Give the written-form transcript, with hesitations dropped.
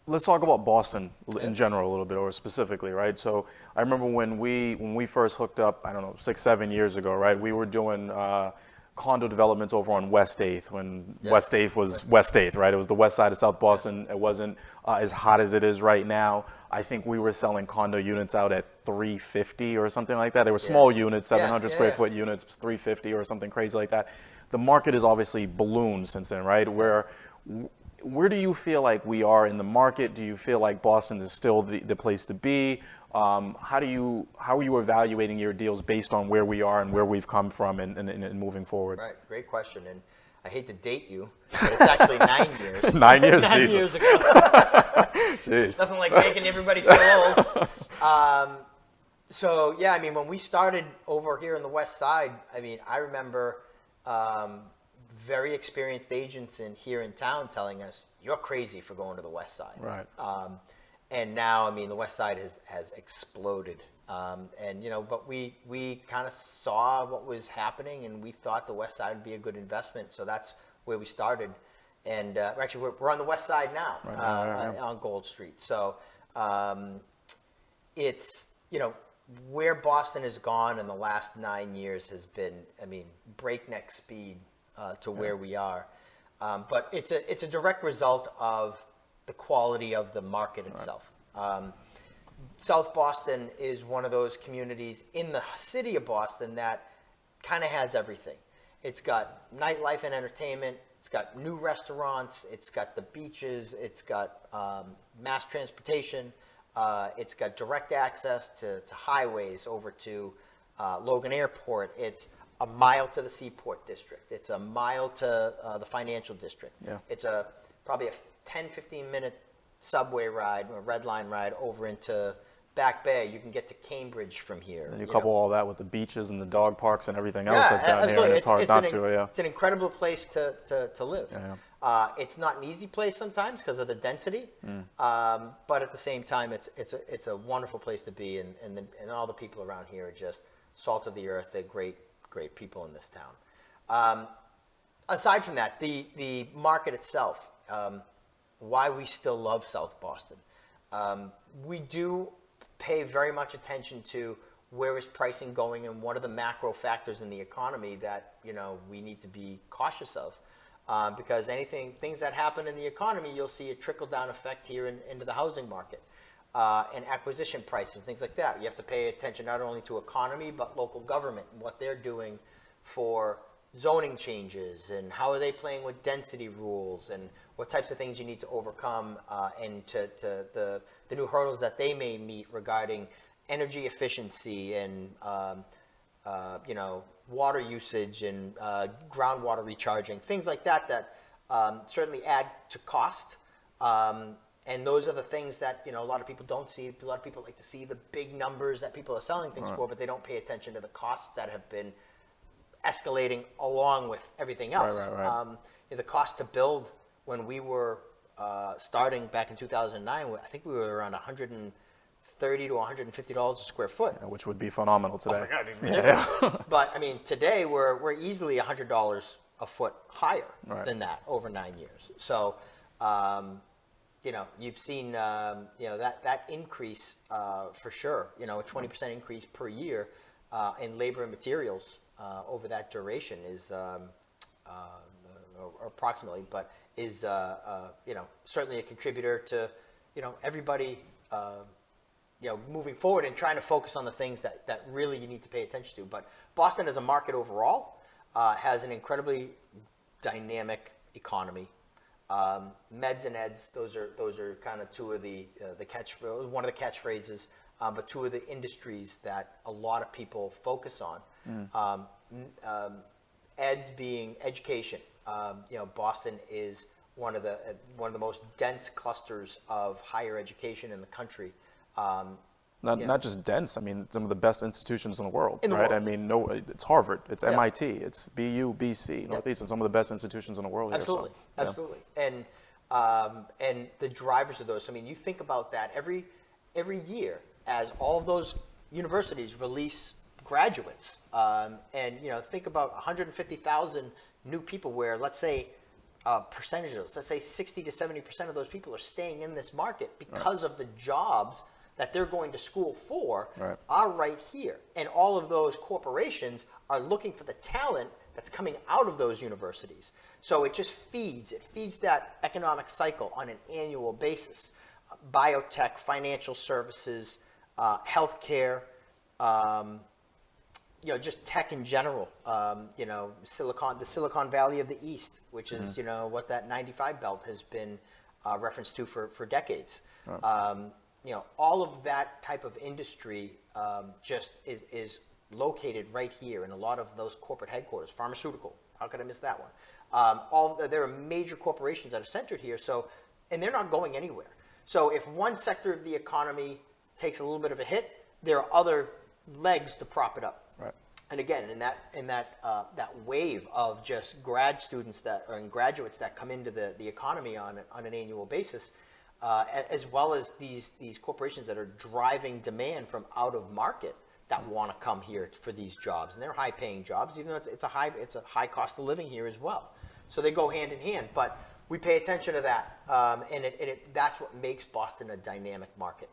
Let's talk about Boston in general a little bit, or specifically, right? So I remember when we first hooked up, I don't know, 6-7 years ago, right? We were doing condo developments over on West 8th when West 8th was West 8th, right? It was the west side of South Boston. It wasn't as hot as it is right now. I think we were selling condo units out at $350 or something like that. They were small units, 700 square foot units, $350 or something crazy like that. The market has obviously ballooned since then, right? Where do you feel like we are in the market? Do you feel like Boston is still the place to be? How are you evaluating your deals based on where we are and where we've come from and moving forward? Right, great question. And I hate to date you, but it's actually 9 years. 9 years, 9 Jesus. years ago. Jeez. Nothing like making everybody feel old. So yeah, I mean, when we started over here on the west side, I mean, I remember very experienced agents here in town telling us, "You're crazy for going to the west side." Right. And now, I mean, the west side has exploded. And, you know, but we kind of saw what was happening, and we thought the west side would be a good investment. So that's where we started. And actually, we're on the west side now, on Gold Street. So it's, you know, where Boston has gone in the last 9 years has been, I mean, breakneck speed to where we are. But it's a direct result of the quality of the market itself. South Boston is one of those communities in the city of Boston that kind of has everything. It's got nightlife and entertainment. It's got new restaurants. It's got the beaches. It's got mass transportation. It's got direct access to highways over to Logan Airport. It's a mile to the Seaport District. It's a mile to the Financial District. Yeah. It's probably a 10-15 minute subway ride, a red line ride over into Back Bay. You can get to Cambridge from here. And you couple all that with the beaches and the dog parks and everything else that's down here, and it's hard not to. Yeah, it's an incredible place to live. Yeah. It's not an easy place sometimes because of the density, but at the same time, it's a wonderful place to be, and all the people around here are just salt of the earth. They're great people in this town. Aside from that, the market itself, why we still love South Boston. We do pay very much attention to where is pricing going and what are the macro factors in the economy that, you know, we need to be cautious of. Because things that happen in the economy, you'll see a trickle-down effect here into the housing market. And acquisition prices, things like that. You have to pay attention not only to economy, but local government and what they're doing for zoning changes and how are they playing with density rules and what types of things you need to overcome and to the new hurdles that they may meet regarding energy efficiency and you know, water usage and groundwater recharging, things like that certainly add to cost. And those are the things that, you know, a lot of people don't see. A lot of people like to see the big numbers that people are selling things for, but they don't pay attention to the costs that have been escalating along with everything else. The cost to build when we were starting back in 2009, I think we were around $130 to $150 a square foot. Yeah, which would be phenomenal today. Oh my God, But I mean, today we're easily $100 a foot higher than that over 9 years. So, you know, you've seen, you know, that increase for sure, you know, a 20% increase per year in labor and materials over that duration is, or approximately, but is, you know, certainly a contributor to, you know, everybody, you know, moving forward and trying to focus on the things that really you need to pay attention to. But Boston as a market overall has an incredibly dynamic economy. Meds and eds, those are kind of two of one of the catchphrases, but two of the industries that a lot of people focus on. Eds being education. You know, Boston is one of the most dense clusters of higher education in the country. Not just dense. I mean, some of the best institutions in the world, right? I mean, it's Harvard, it's MIT, it's BU, BC, Northeastern, some of the best institutions in the world. Absolutely, here, so, absolutely. And the drivers of those. I mean, you think about that every year as all of those universities release graduates, and think about 150,000 new people. Where let's say percentage of those, let's say 60 to 70% of those people are staying in this market because of the jobs that they're going to school for are right here, and all of those corporations are looking for the talent that's coming out of those universities. So it just feeds that economic cycle on an annual basis. Biotech, financial services, healthcare, just tech in general. The Silicon Valley of the East, which is what that 95 belt has been referenced to for decades. All of that type of industry just is located right here in a lot of those corporate headquarters. Pharmaceutical, how could I miss that one? There are major corporations that are centered here, and they're not going anywhere. So if one sector of the economy takes a little bit of a hit, there are other legs to prop it up. Right. And again, in that wave of just grad students and graduates that come into the economy on an annual basis, as well as these corporations that are driving demand from out of market that want to come here for these jobs, and they're high-paying jobs, even though it's a high cost of living here as well. So they go hand in hand, but we pay attention to that, and that's what makes Boston a dynamic market.